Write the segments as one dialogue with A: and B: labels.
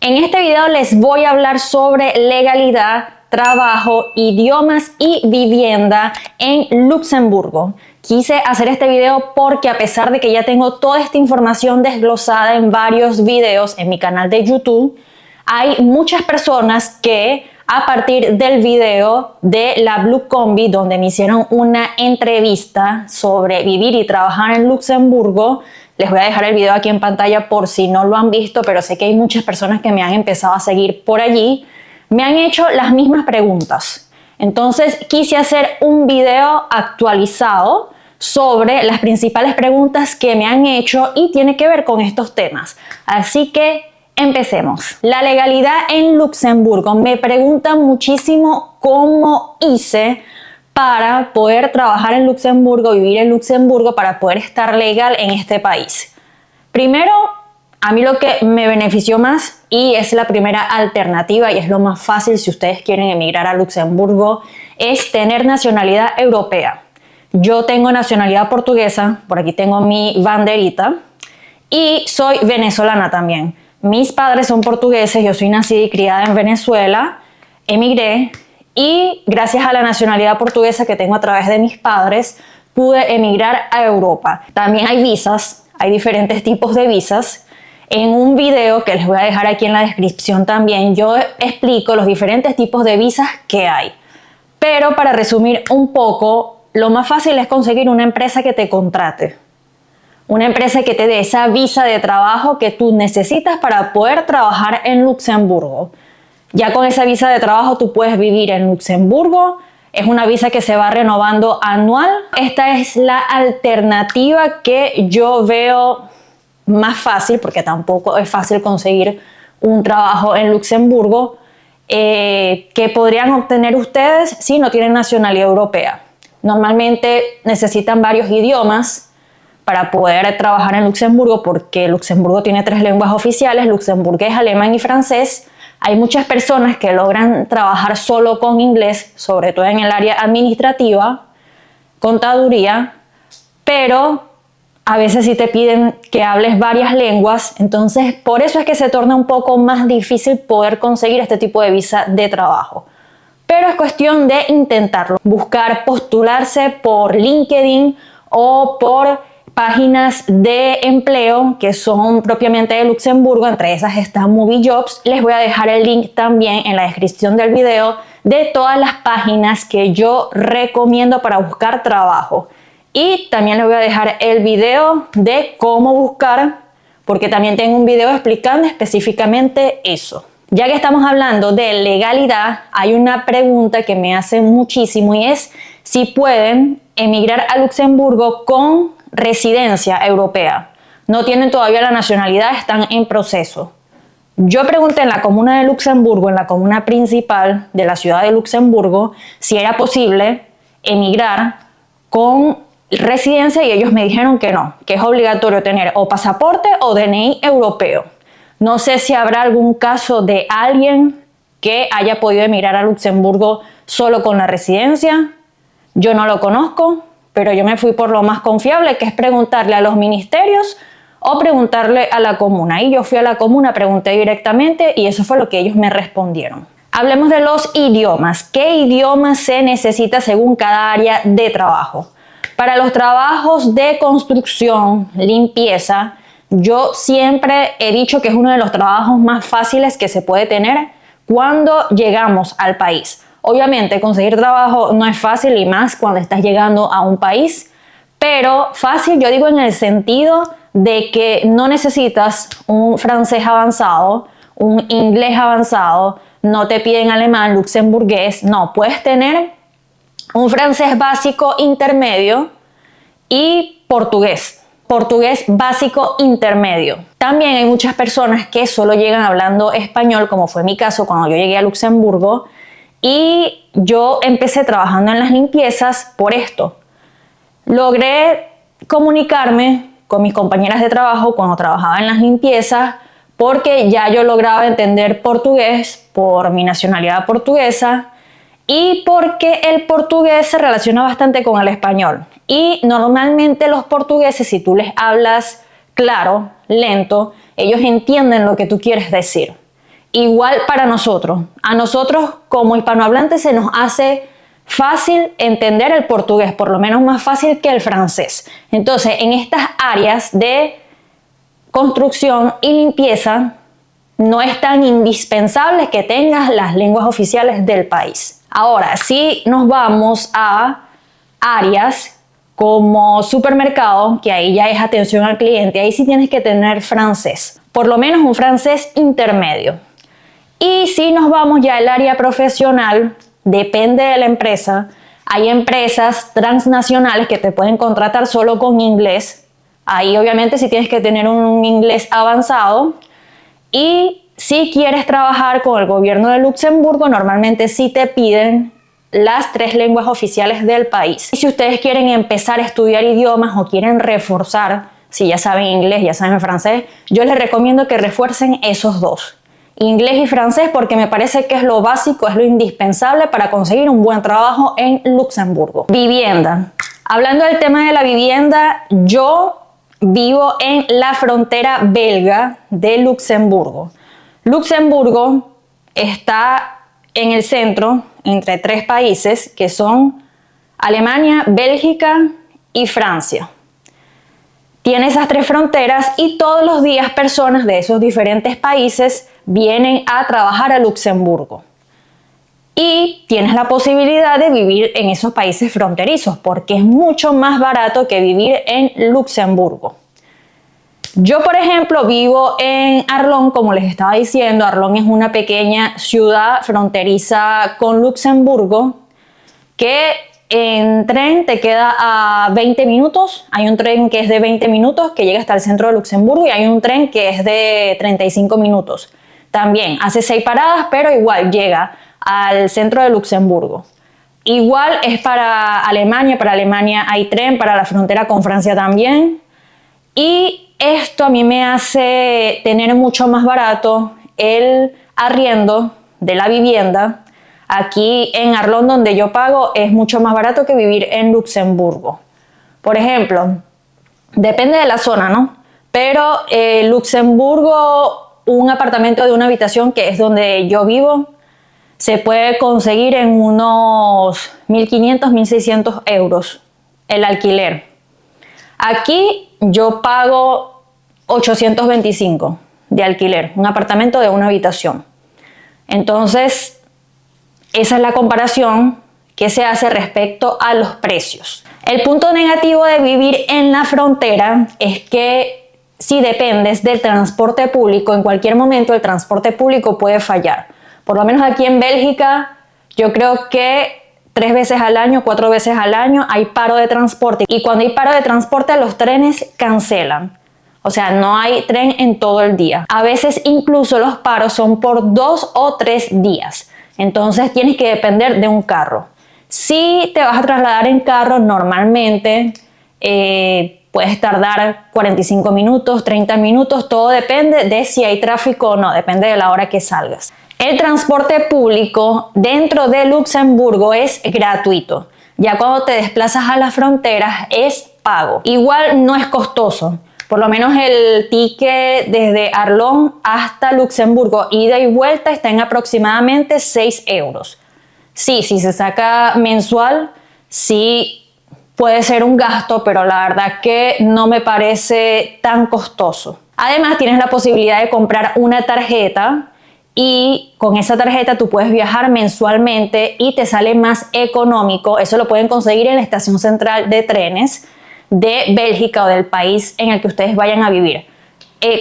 A: En este video les voy a hablar sobre legalidad, trabajo, idiomas y vivienda en Luxemburgo. Quise hacer este video porque a pesar de que ya tengo toda esta información desglosada en varios videos en mi canal de YouTube, hay muchas personas que a partir del video de la Blue Combi, donde me hicieron una entrevista sobre vivir y trabajar en Luxemburgo, les voy a dejar el video aquí en pantalla por si no lo han visto, pero sé que hay muchas personas que me han empezado a seguir por allí, me han hecho las mismas preguntas. Entonces quise hacer un video actualizado sobre las principales preguntas que me han hecho y tiene que ver con estos temas. Así que empecemos. La legalidad en Luxemburgo. Me preguntan muchísimo cómo hice para poder trabajar en Luxemburgo, vivir en Luxemburgo, para poder estar legal en este país. Primero, a mí lo que me benefició más, y es la primera alternativa y es lo más fácil si ustedes quieren emigrar a Luxemburgo, es tener nacionalidad europea. Yo tengo nacionalidad portuguesa, por aquí tengo mi banderita, y soy venezolana también. Mis padres son portugueses, yo soy nacida y criada en Venezuela, emigré y gracias a la nacionalidad portuguesa que tengo a través de mis padres, pude emigrar a Europa. También hay visas, hay diferentes tipos de visas. En un video que les voy a dejar aquí en la descripción también, yo explico los diferentes tipos de visas que hay. Pero para resumir un poco, lo más fácil es conseguir una empresa que te contrate. Una empresa que te dé esa visa de trabajo que tú necesitas para poder trabajar en Luxemburgo. Ya con esa visa de trabajo tú puedes vivir en Luxemburgo. Es una visa que se va renovando anual. Esta es la alternativa que yo veo más fácil, porque tampoco es fácil conseguir un trabajo en Luxemburgo, que podrían obtener ustedes si no tienen nacionalidad europea. Normalmente necesitan varios idiomas para poder trabajar en Luxemburgo, porque Luxemburgo tiene 3 lenguas oficiales, luxemburgués, alemán y francés. Hay muchas personas que logran trabajar solo con inglés, sobre todo en el área administrativa, contaduría, pero a veces sí te piden que hables varias lenguas, entonces por eso es que se torna un poco más difícil poder conseguir este tipo de visa de trabajo. Pero es cuestión de intentarlo, buscar postularse por LinkedIn o por páginas de empleo que son propiamente de Luxemburgo, entre esas está Movie Jobs. Les voy a dejar el link también en la descripción del video de todas las páginas que yo recomiendo para buscar trabajo. Y también les voy a dejar el video de cómo buscar, porque también tengo un video explicando específicamente eso. Ya que estamos hablando de legalidad, hay una pregunta que me hacen muchísimo y es si pueden emigrar a Luxemburgo con residencia europea. No tienen todavía la nacionalidad, están en proceso. Yo pregunté en la comuna de Luxemburgo, en la comuna principal de la ciudad de Luxemburgo, si era posible emigrar con residencia y ellos me dijeron que no, que es obligatorio tener o pasaporte o DNI europeo. No sé si habrá algún caso de alguien que haya podido emigrar a Luxemburgo solo con la residencia. Yo no lo conozco, pero yo me fui por lo más confiable, que es preguntarle a los ministerios o preguntarle a la comuna. Y yo fui a la comuna, pregunté directamente y eso fue lo que ellos me respondieron. Hablemos de los idiomas. ¿Qué idioma se necesita según cada área de trabajo? Para los trabajos de construcción, limpieza, yo siempre he dicho que es uno de los trabajos más fáciles que se puede tener cuando llegamos al país. Obviamente conseguir trabajo no es fácil y más cuando estás llegando a un país, pero fácil yo digo en el sentido de que no necesitas un francés avanzado, un inglés avanzado, no te piden alemán, luxemburgués, no, puedes tener un francés básico intermedio y portugués básico intermedio. También hay muchas personas que solo llegan hablando español, como fue mi caso cuando yo llegué a Luxemburgo. Y yo empecé trabajando en las limpiezas por esto. Logré comunicarme con mis compañeras de trabajo cuando trabajaba en las limpiezas porque ya yo lograba entender portugués por mi nacionalidad portuguesa y porque el portugués se relaciona bastante con el español. Y normalmente los portugueses, si tú les hablas claro, lento, ellos entienden lo que tú quieres decir. igual para nosotros. A nosotros como hispanohablantes se nos hace fácil entender el portugués, por lo menos más fácil que el francés. Entonces, en estas áreas de construcción y limpieza, no es tan indispensable que tengas las lenguas oficiales del país. Ahora, si nos vamos a áreas como supermercado, que ahí ya es atención al cliente, ahí sí tienes que tener francés, por lo menos un francés intermedio. Y si nos vamos ya al área profesional, depende de la empresa. Hay empresas transnacionales que te pueden contratar solo con inglés. Ahí obviamente sí tienes que tener un inglés avanzado. Y si quieres trabajar con el gobierno de Luxemburgo, normalmente sí te piden las 3 lenguas oficiales del país. Y si ustedes quieren empezar a estudiar idiomas o quieren reforzar, si ya saben inglés, ya saben francés, yo les recomiendo que refuercen esos 2. Inglés y francés, porque me parece que es lo básico, es lo indispensable para conseguir un buen trabajo en Luxemburgo. Vivienda. Hablando del tema de la vivienda, yo vivo en la frontera belga de Luxemburgo. Luxemburgo está en el centro entre 3 países que son Alemania, Bélgica y Francia. Tiene esas 3 fronteras y todos los días personas de esos diferentes países vienen a trabajar a Luxemburgo. Y tienes la posibilidad de vivir en esos países fronterizos porque es mucho más barato que vivir en Luxemburgo. Yo, por ejemplo, vivo en Arlon, como les estaba diciendo. Arlon es una pequeña ciudad fronteriza con Luxemburgo que en tren te queda a 20 minutos. Hay un tren que es de 20 minutos que llega hasta el centro de Luxemburgo y hay un tren que es de 35 minutos. También hace 6 paradas, pero igual llega al centro de Luxemburgo. Igual es para Alemania hay tren, para la frontera con Francia también. Y esto a mí me hace tener mucho más barato el arriendo de la vivienda. Aquí en Arlon, donde yo pago, es mucho más barato que vivir en Luxemburgo. Por ejemplo, depende de la zona, ¿no? Pero Luxemburgo, un apartamento de una habitación, que es donde yo vivo, se puede conseguir en unos 1.500, 1.600 euros el alquiler. Aquí yo pago 825 de alquiler, un apartamento de una habitación. Entonces, esa es la comparación que se hace respecto a los precios. El punto negativo de vivir en la frontera es que si dependes del transporte público, en cualquier momento el transporte público puede fallar. Por lo menos aquí en Bélgica, yo creo que 3 veces al año, 4 veces al año hay paro de transporte. Y cuando hay paro de transporte, los trenes cancelan. O sea, no hay tren en todo el día. A veces incluso los paros son por 2 o 3 días. Entonces tienes que depender de un carro. Si te vas a trasladar en carro, normalmente puedes tardar 45 minutos, 30 minutos. Todo depende de si hay tráfico o no. Depende de la hora que salgas. El transporte público dentro de Luxemburgo es gratuito. Ya cuando te desplazas a las fronteras es pago. Igual no es costoso. Por lo menos el ticket desde Arlon hasta Luxemburgo, ida y vuelta, está en aproximadamente 6 euros. Sí, si se saca mensual, sí puede ser un gasto, pero la verdad que no me parece tan costoso. Además, tienes la posibilidad de comprar una tarjeta y con esa tarjeta tú puedes viajar mensualmente y te sale más económico. Eso lo pueden conseguir en la estación central de trenes de Bélgica o del país en el que ustedes vayan a vivir.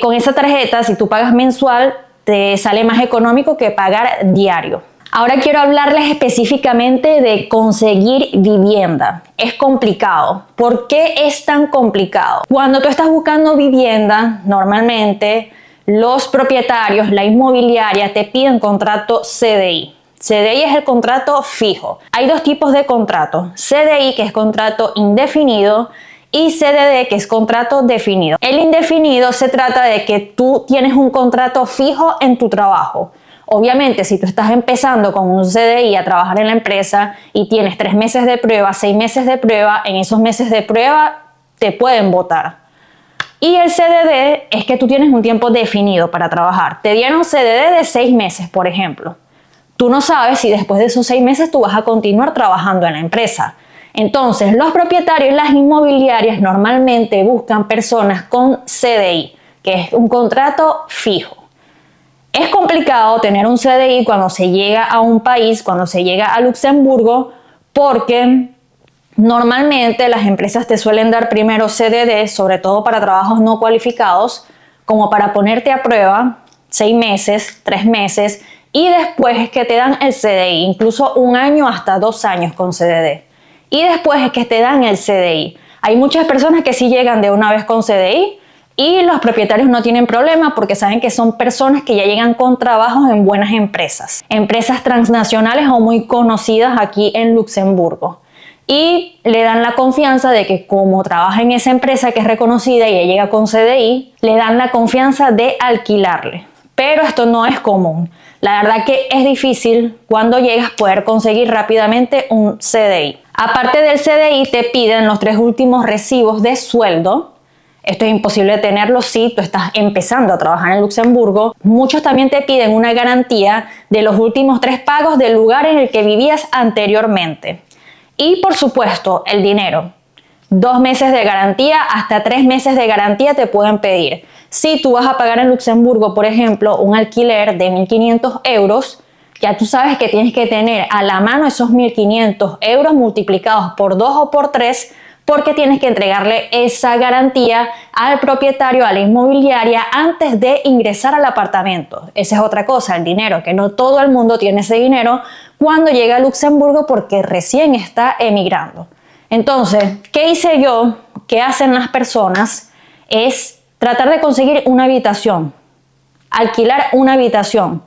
A: Con esa tarjeta, si tú pagas mensual, te sale más económico que pagar diario. Ahora quiero hablarles específicamente de conseguir vivienda. Es complicado. ¿Por qué es tan complicado? Cuando tú estás buscando vivienda, normalmente los propietarios, la inmobiliaria, te piden contrato CDI. CDI es el contrato fijo. Hay 2 tipos de contratos. CDI, que es contrato indefinido, y CDD, que es contrato definido. El indefinido se trata de que tú tienes un contrato fijo en tu trabajo. Obviamente, si tú estás empezando con un CDI a trabajar en la empresa y tienes 3 meses de prueba, 6 meses de prueba, en esos meses de prueba te pueden botar. Y el CDD es que tú tienes un tiempo definido para trabajar. Te dieron CDD de 6 meses, por ejemplo. Tú no sabes si después de esos 6 meses tú vas a continuar trabajando en la empresa. Entonces, los propietarios, las inmobiliarias normalmente buscan personas con CDI, que es un contrato fijo. Es complicado tener un CDI cuando se llega a un país, cuando se llega a Luxemburgo, porque normalmente las empresas te suelen dar primero CDD, sobre todo para trabajos no cualificados, como para ponerte a prueba 6 meses, 3 meses, y después es que te dan el CDI, incluso 1 año hasta 2 años con CDD. Y después es que te dan el CDI. Hay muchas personas que sí llegan de una vez con CDI y los propietarios no tienen problema porque saben que son personas que ya llegan con trabajos en buenas empresas. Empresas transnacionales o muy conocidas aquí en Luxemburgo. Y le dan la confianza de que como trabaja en esa empresa que es reconocida y ella llega con CDI, le dan la confianza de alquilarle. Pero esto no es común. La verdad que es difícil cuando llegas poder conseguir rápidamente un CDI. Aparte del CDI te piden los 3 últimos recibos de sueldo. Esto es imposible tenerlo si tú estás empezando a trabajar en Luxemburgo. Muchos también te piden una garantía de los últimos 3 pagos del lugar en el que vivías anteriormente. Y por supuesto, el dinero. 2 meses de garantía, hasta 3 meses de garantía te pueden pedir. Si tú vas a pagar en Luxemburgo, por ejemplo, un alquiler de 1.500 euros, ya tú sabes que tienes que tener a la mano esos 1.500 euros multiplicados por 2 o por 3, porque tienes que entregarle esa garantía al propietario, a la inmobiliaria, antes de ingresar al apartamento. Esa es otra cosa, el dinero, que no todo el mundo tiene ese dinero cuando llega a Luxemburgo porque recién está emigrando. Entonces, ¿qué hice yo? ¿Qué hacen las personas? Es tratar de conseguir una habitación, alquilar una habitación.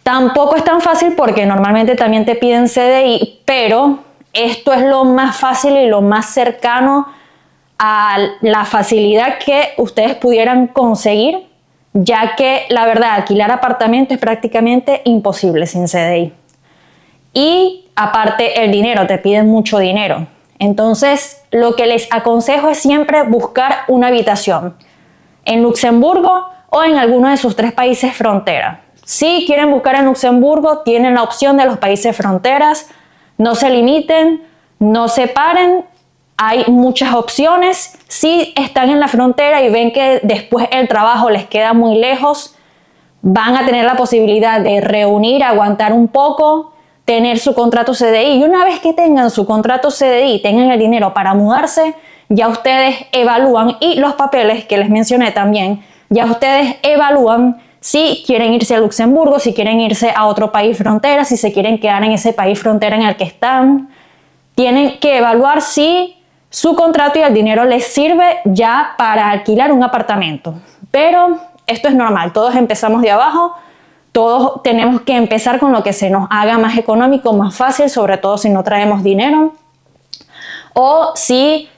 A: Tampoco es tan fácil porque normalmente también te piden CDI, pero esto es lo más fácil y lo más cercano a la facilidad que ustedes pudieran conseguir, ya que la verdad alquilar apartamento es prácticamente imposible sin CDI. Y aparte el dinero, te piden mucho dinero. Entonces lo que les aconsejo es siempre buscar una habitación en Luxemburgo o en alguno de sus 3 países frontera. Si quieren buscar en Luxemburgo, tienen la opción de los países fronteras. No se limiten, no se paren, hay muchas opciones. Si están en la frontera y ven que después el trabajo les queda muy lejos, van a tener la posibilidad de reunir, aguantar un poco, tener su contrato CDI. Y una vez que tengan su contrato CDI, tengan el dinero para mudarse, ya ustedes evalúan, y los papeles que les mencioné también, ya ustedes evalúan si quieren irse a Luxemburgo, si quieren irse a otro país frontera, si se quieren quedar en ese país frontera en el que están. Tienen que evaluar si su contrato y el dinero les sirve ya para alquilar un apartamento. Pero esto es normal, todos empezamos de abajo, todos tenemos que empezar con lo que se nos haga más económico, más fácil, sobre todo si no traemos dinero o si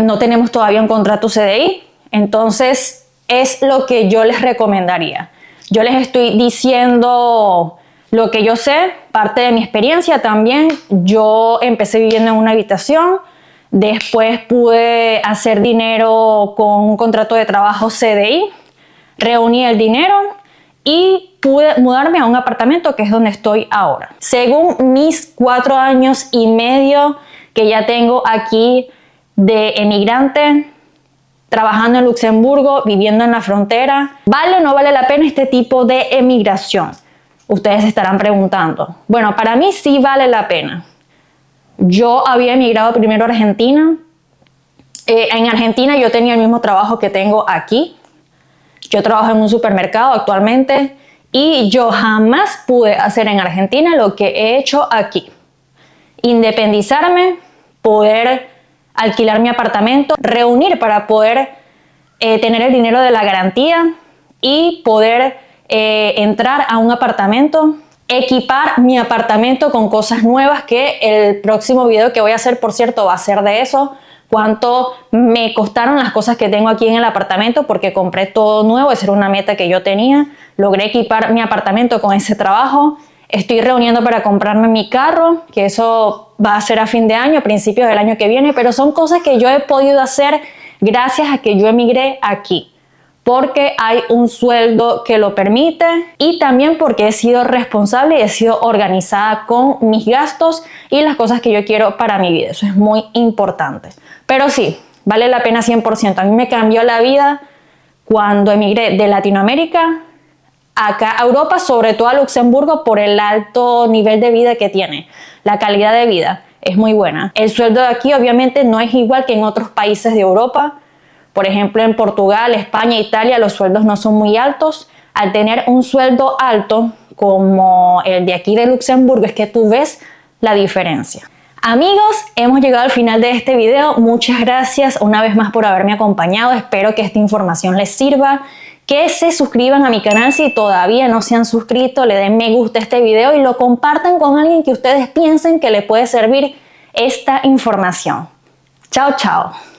A: no tenemos todavía un contrato CDI. Entonces es lo que yo les recomendaría. Yo les estoy diciendo lo que yo sé, parte de mi experiencia también. Yo empecé viviendo en una habitación, después pude hacer dinero con un contrato de trabajo CDI, reuní el dinero y pude mudarme a un apartamento que es donde estoy ahora. Según mis 4 años y medio que ya tengo aquí de emigrante, trabajando en Luxemburgo, viviendo en la frontera, ¿vale o no vale la pena este tipo de emigración? Ustedes se estarán preguntando. Bueno, para mí sí vale la pena. Yo había emigrado primero a Argentina. En Argentina yo tenía el mismo trabajo que tengo aquí. Yo trabajo en un supermercado actualmente y yo jamás pude hacer en Argentina lo que he hecho aquí. Independizarme, poder alquilar mi apartamento, reunir para poder tener el dinero de la garantía y poder entrar a un apartamento, equipar mi apartamento con cosas nuevas, que el próximo video que voy a hacer, por cierto, va a ser de eso. Cuánto me costaron las cosas que tengo aquí en el apartamento, porque compré todo nuevo, esa era una meta que yo tenía. Logré equipar mi apartamento con ese trabajo. Estoy reuniendo para comprarme mi carro, que eso va a ser a fin de año, a principios del año que viene, pero son cosas que yo he podido hacer gracias a que yo emigré aquí, porque hay un sueldo que lo permite y también porque he sido responsable y he sido organizada con mis gastos y las cosas que yo quiero para mi vida. Eso es muy importante. Pero sí, vale la pena 100%. A mí me cambió la vida cuando emigré de Latinoamérica acá a Europa, sobre todo a Luxemburgo, por el alto nivel de vida que tiene. La calidad de vida es muy buena. El sueldo de aquí obviamente no es igual que en otros países de Europa. Por ejemplo, en Portugal, España, Italia, los sueldos no son muy altos. Al tener un sueldo alto como el de aquí de Luxemburgo, es que tú ves la diferencia. Amigos, hemos llegado al final de este video. Muchas gracias una vez más por haberme acompañado. Espero que esta información les sirva. Que se suscriban a mi canal si todavía no se han suscrito, le den me gusta a este video y lo compartan con alguien que ustedes piensen que le puede servir esta información. Chao, chao.